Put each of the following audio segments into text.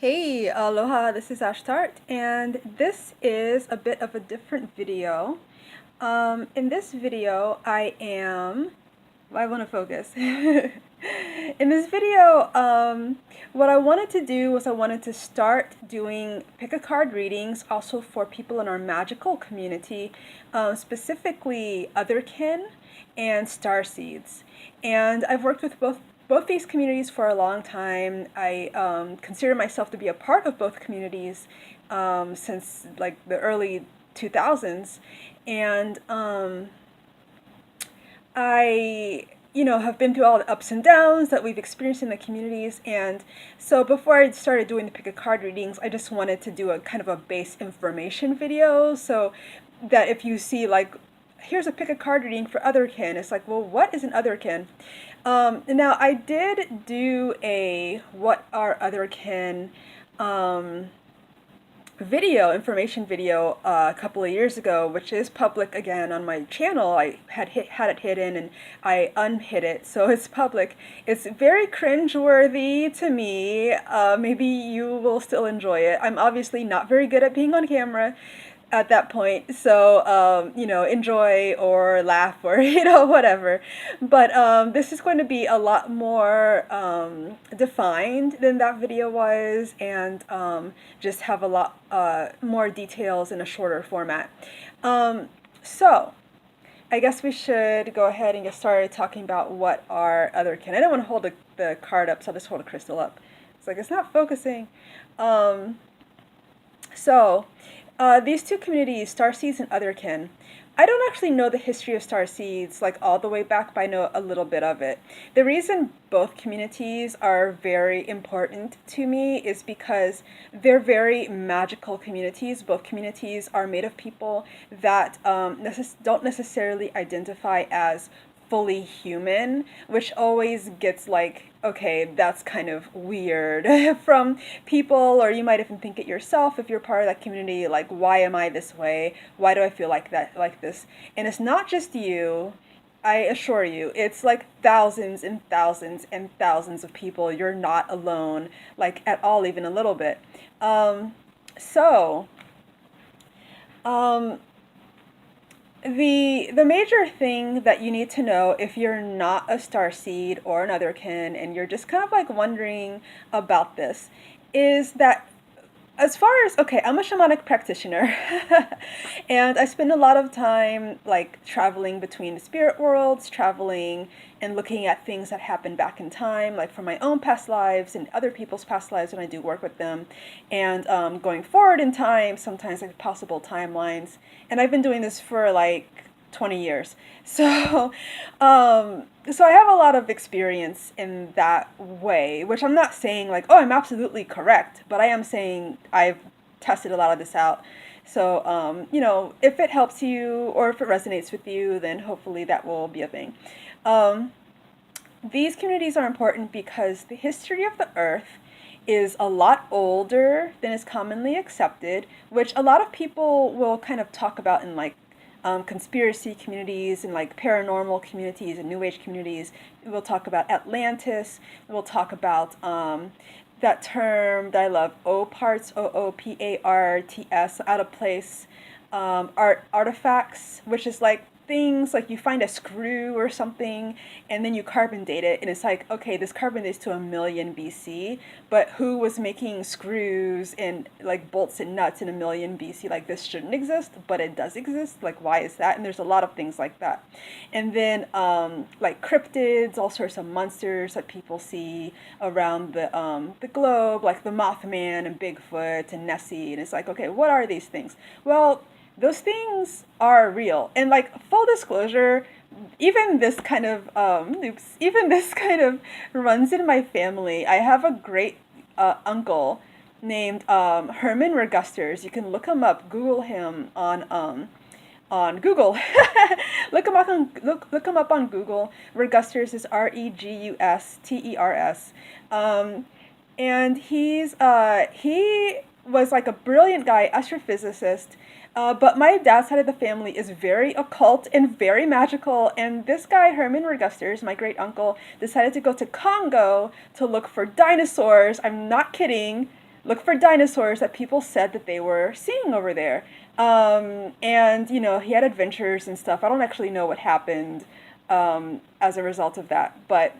Hey, aloha, this is Ashtart, and this is a bit of a different video. In this video, I want to focus. In this video, what I wanted to do was I wanted to start doing pick a card readings also for people in our magical community, specifically Otherkin and Starseeds. And I've worked with both these communities for a long time. I consider myself to be a part of both communities since like the early 2000s, and I have been through all the ups and downs that we've experienced in the communities. And so before I started doing the pick a card readings, I just wanted to do a kind of a base information video, so that if you see like, here's a pick a card reading for Otherkin, it's like, well, what is an Otherkin? Now I did do a what are Otherkin information video a couple of years ago, which is public again on my channel. I had it hidden and I unhid it, so it's public. It's very cringeworthy to me. Maybe you will still enjoy it. I'm obviously not very good at being on camera at that point, so enjoy or laugh or whatever. But this is going to be a lot more defined than that video was, and just have a lot more details in a shorter format. So I guess we should go ahead and get started talking about what are Otherkin. I don't want to hold the card up, so I'll just hold a crystal up. It's like it's not focusing. These two communities, Starseeds and Otherkin, I don't actually know the history of Starseeds like all the way back, but I know a little bit of it. The reason both communities are very important to me is because they're very magical communities. Both communities are made of people that don't necessarily identify as fully human, which always gets like, okay, that's kind of weird from people, or you might even think it yourself if you're part of that community, like, why am I this way? Why do I feel like this? And it's not just you. I assure you, it's like thousands and thousands and thousands of people. You're not alone, like, at all, even a little bit. So, the major thing that you need to know if you're not a starseed or an Otherkin and you're just kind of like wondering about this is that, as far as, okay, I'm a shamanic practitioner and I spend a lot of time like traveling between the spirit worlds, traveling and looking at things that happen back in time, like from my own past lives and other people's past lives when I do work with them, and going forward in time, sometimes like possible timelines. And I've been doing this for like 20 years. So, so I have a lot of experience in that way, which I'm not saying like, oh, I'm absolutely correct, but I am saying I've tested a lot of this out. So, if it helps you or if it resonates with you, then hopefully that will be a thing. These communities are important because the history of the earth is a lot older than is commonly accepted, which a lot of people will kind of talk about in like conspiracy communities and like paranormal communities and new age communities. We'll talk about Atlantis. We'll talk about that term that I love, OPARTS, OOPARTS, out of place artifacts, which is like things like you find a screw or something and then you carbon date it, and it's like, okay, this carbon dates to 1,000,000 BC, but who was making screws and like bolts and nuts in 1,000,000 BC? Like, this shouldn't exist, but it does exist. Like, why is that? And there's a lot of things like that. And then like cryptids, all sorts of monsters that people see around the globe, like the Mothman and Bigfoot and Nessie, and it's like, okay, what are these things? Well, those things are real. And like, full disclosure, even this kind of runs in my family. I have a great uncle named Herman Regusters. You can look him up, Google him on Google. Look him up on Google. Regusters is Regusters. And he was like a brilliant guy, astrophysicist. But my dad's side of the family is very occult and very magical, and this guy, Herman Regusters, my great uncle, decided to go to Congo to look for dinosaurs. I'm not kidding. look for dinosaurs that people said that they were seeing over there. And, you know, he had adventures and stuff. I don't actually know what happened as a result of that. But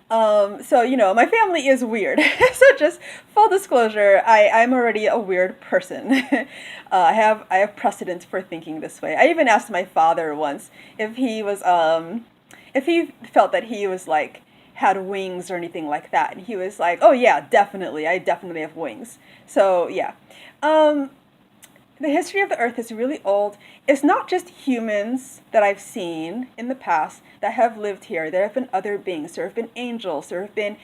so, you know, my family is weird. So just full disclosure, I'm already a weird person. I have precedent for thinking this way. I even asked my father once if he was if he felt that he was like had wings or anything like that, and he was like, "Oh yeah, definitely. I definitely have wings." So yeah. Um, the history of the earth is really old. It's not just humans that I've seen in the past that have lived here. There have been other beings. There have been angels. There have been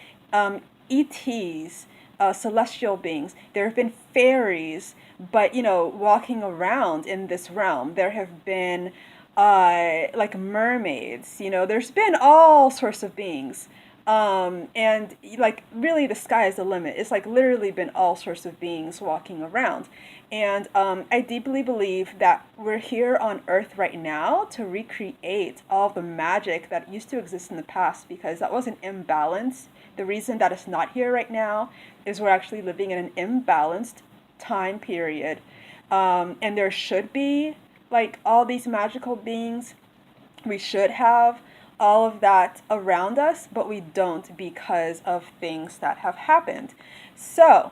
ETs, celestial beings. There have been fairies. But, you know, walking around in this realm, there have been like mermaids. You know, there's been all sorts of beings. And like really the sky is the limit. It's like literally been all sorts of beings walking around. And I deeply believe that we're here on Earth right now to recreate all the magic that used to exist in the past, because that was an imbalance. The reason that it's not here right now is we're actually living in an imbalanced time period. And there should be like all these magical beings. We should have all of that around us, but we don't because of things that have happened. So,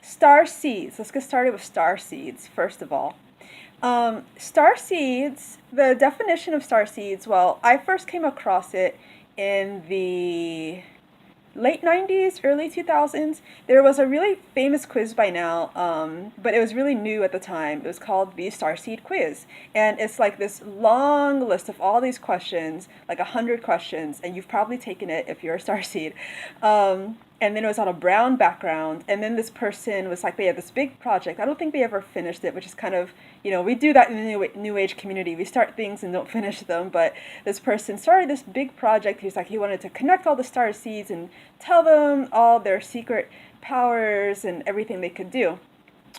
star seeds. Let's get started with star seeds, first of all. Star seeds, the definition of star seeds, well, I first came across it in the late 90s, early 2000s. There was a really famous quiz by now, but it was really new at the time. It was called the Starseed Quiz. And it's like this long list of all these questions, like 100 questions, and you've probably taken it if you're a starseed. And then it was on a brown background, and then this person was like, they had this big project. I don't think they ever finished it, which is kind of, you know, we do that in the new age community. We start things and don't finish them, but this person started this big project. He's like, he wanted to connect all the star seeds and tell them all their secret powers and everything they could do.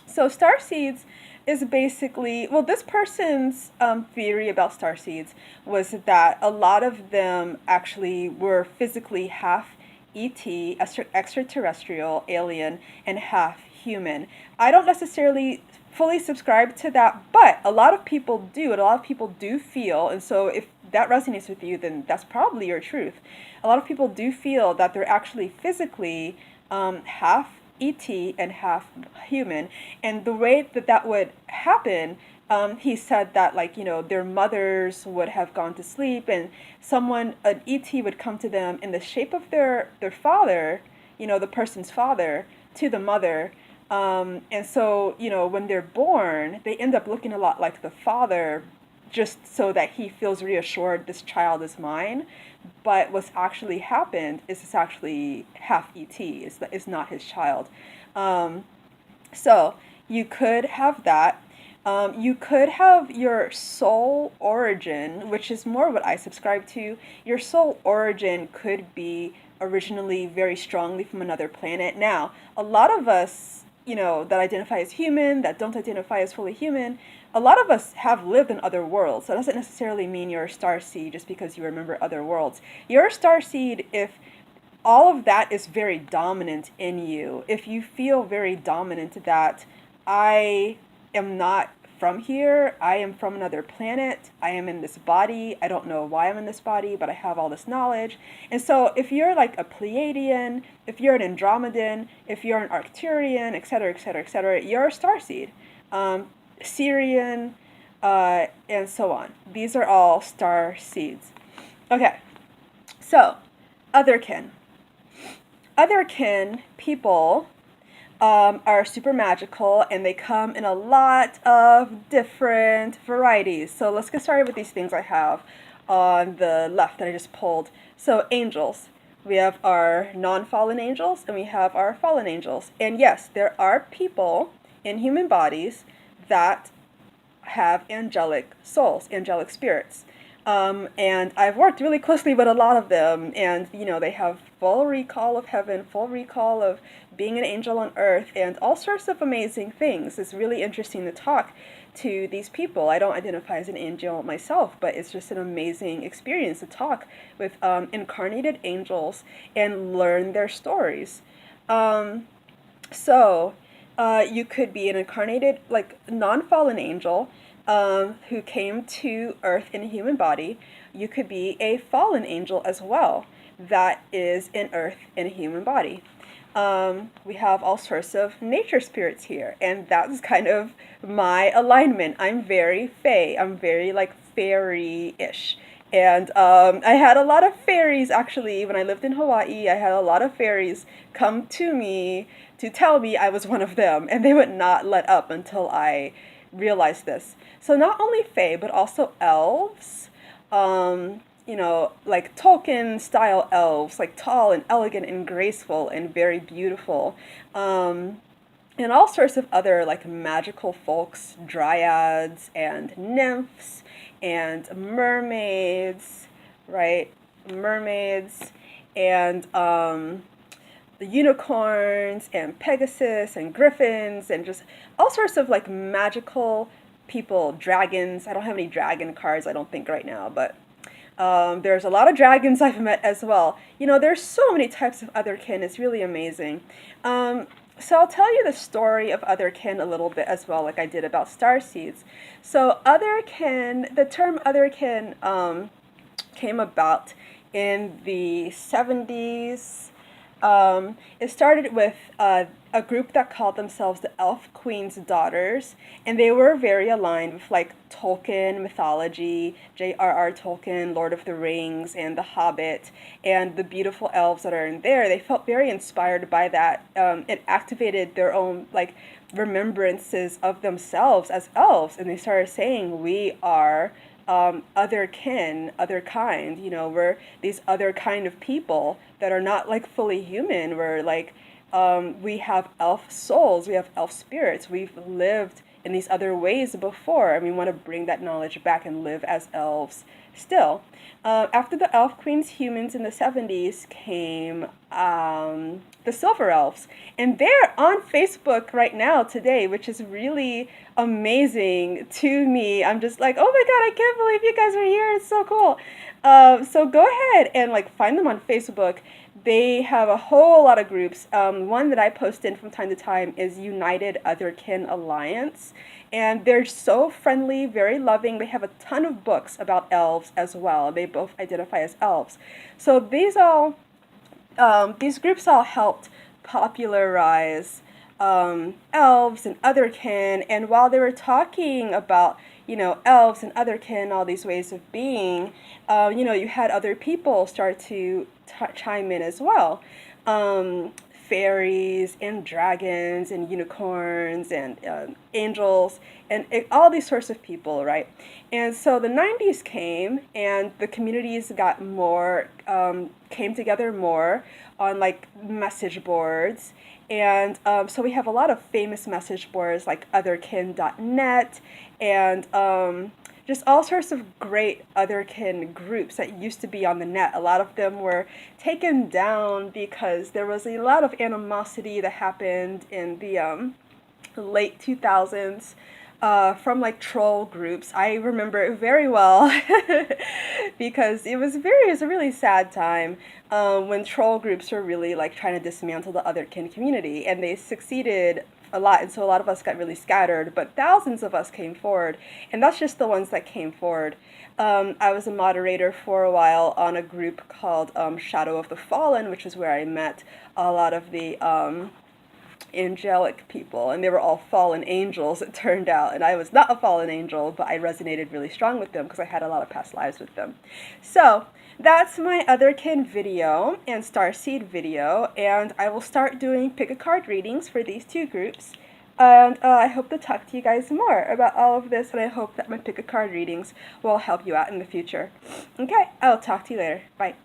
So star seeds is basically, well, this person's theory about star seeds was that a lot of them actually were physically half ET, extraterrestrial, alien, and half human. I don't necessarily fully subscribe to that, but a lot of people do, and a lot of people do feel, and so if that resonates with you, then that's probably your truth. A lot of people do feel that they're actually physically half ET and half human, and the way that that would happen, he said that, like, you know, their mothers would have gone to sleep and an ET would come to them in the shape of their father, you know, the person's father, to the mother. And so, you know, when they're born, they end up looking a lot like the father, just so that he feels reassured this child is mine. But what's actually happened is it's actually half ET. It's not his child. So you could have that. You could have your soul origin, which is more what I subscribe to. Your soul origin could be originally very strongly from another planet. Now, a lot of us, you know, that identify as human, that don't identify as fully human, a lot of us have lived in other worlds. So that doesn't necessarily mean you're a starseed just because you remember other worlds. You're a starseed if all of that is very dominant in you. If you feel very dominant that I am not from here, I am from another planet, I am in this body, I don't know why I'm in this body, but I have all this knowledge. And so if you're like a Pleiadian, if you're an Andromedan, if you're an Arcturian, etc., etc., etc., you're a starseed. Syrian, and so on. These are all star seeds. Okay, so otherkin. Otherkin people are super magical, and they come in a lot of different varieties. So let's get started with these things I have on the left that I just pulled. So angels. We have our non-fallen angels, and we have our fallen angels. And yes, there are people in human bodies that have angelic souls, angelic spirits. And I've worked really closely with a lot of them, and, you know, they have full recall of heaven, full recall of being an angel on earth, and all sorts of amazing things. It's really interesting to talk to these people. I don't identify as an angel myself, but it's just an amazing experience to talk with incarnated angels and learn their stories. So, you could be an incarnated, like, non-fallen angel who came to Earth in a human body. You could be a fallen angel as well that is in Earth in a human body. We have all sorts of nature spirits here, and that's kind of my alignment. I'm very fae. I'm very, like, fairy-ish. And I had a lot of fairies actually when I lived in Hawaii. I had a lot of fairies come to me to tell me I was one of them, and they would not let up until I realized this. So not only fae, but also elves. Like Tolkien style elves, like tall and elegant and graceful and very beautiful. And all sorts of other like magical folks, dryads and nymphs and mermaids, right? Mermaids and the unicorns and Pegasus and griffins and just all sorts of like magical people, dragons. I don't have any dragon cards, I don't think, right now, but there's a lot of dragons I've met as well. There's so many types of otherkin. It's really amazing. So I'll tell you the story of otherkin a little bit as well, like I did about starseeds. So otherkin, the term otherkin came about in the 70s. It started with a group that called themselves the Elf Queen's Daughters, and they were very aligned with like Tolkien mythology, J.R.R. Tolkien, Lord of the Rings, and The Hobbit, and the beautiful elves that are in there. They felt very inspired by that. It activated their own like remembrances of themselves as elves, and they started saying, "We are other kin, other kind. We're these other kind of people that are not like fully human. We're like, we have elf souls, we have elf spirits. We've lived in these other ways before, and we want to bring that knowledge back and live as elves still." After the elf queens humans in the 70s came the silver elves, and they're on Facebook right now today, which is really amazing to me. I'm just like, oh my god, I can't believe you guys are here. It's so cool. So go ahead and like find them on Facebook. They have a whole lot of groups. One that I post in from time to time is United Otherkin Alliance, and they're so friendly, very loving. They have a ton of books about elves as well. They both identify as elves. So these groups all helped popularize elves and otherkin. And while they were talking about elves and otherkin, all these ways of being, you had other people start to chime in as well. Fairies and dragons and unicorns and angels and all these sorts of people, right? And so the 90s came and the communities got more, came together more on like message boards. And so we have a lot of famous message boards like otherkin.net and just all sorts of great otherkin groups that used to be on the net. A lot of them were taken down because there was a lot of animosity that happened in the late 2000s from like troll groups. I remember it very well because it was a really sad time when troll groups were really like trying to dismantle the otherkin community, and they succeeded a lot, and so a lot of us got really scattered, but thousands of us came forward, and that's just the ones that came forward. I was a moderator for a while on a group called Shadow of the Fallen, which is where I met a lot of the angelic people, and they were all fallen angels, it turned out, and I was not a fallen angel, but I resonated really strong with them because I had a lot of past lives with them. So that's my otherkin video and starseed video, and I will start doing pick a card readings for these two groups, and I hope to talk to you guys more about all of this, and I hope that my pick a card readings will help you out in the future. Okay, I'll talk to you later. Bye.